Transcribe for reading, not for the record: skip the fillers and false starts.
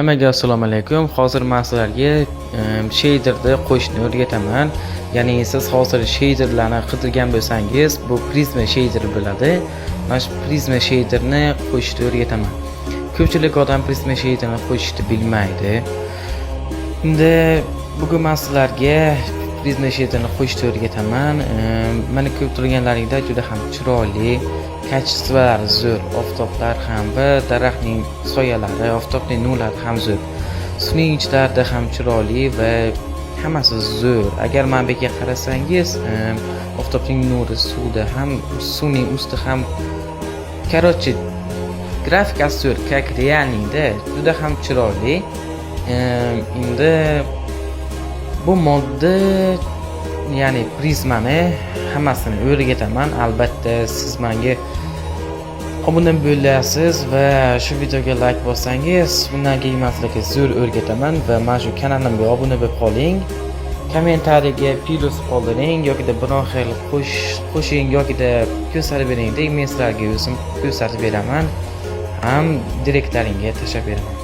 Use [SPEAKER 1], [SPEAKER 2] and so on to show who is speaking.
[SPEAKER 1] Hammaga assalomu alaykum. Hozir men sizlarga shaderni qo'shishni o'rgataman. Ya'ni siz hozir shaderlarni qidirgan bo'lsangiz, bu Prisma shader bo'ladi. Mana shu Prisma shaderni qo'shishni o'rgataman. Ko'pchilik odam Prisma shaderni qo'shishni bilmaydi. Endi bugun men sizlarga Prisma shaderni qo'shishni o'rgataman. Mana ko'rib turganlaringda juda ham chiroyli, kачестволari zo'r, oftoblar ham va daraxtning soyalari, oftobning nurlari ham zo'r. Suvning ichlarida ham chiroyli va hammasi zo'r. Agar mana bu yerga qarasangiz, oftobning nuri suvda ham, suvning usti ham короче, grafikasi zo'r, как realningda juda ham chiroyli. Endi bu modda, ya'ni Prismani hammasini o'rgataman. Albatta siz menga obuna bo'lasiz va shu videoga like bossangiz, bundan keyin men sizlarga zo'r o'rgataman va mana shu kanalimga obuna bo'lib qoling. Kommentariyaga plus qoldiring yoki biron xil qo'shing yoki ko'rsatib bering deb men sizlarga o'zim ko'rsatib beraman. Ham direktlaringga tashlab beraman.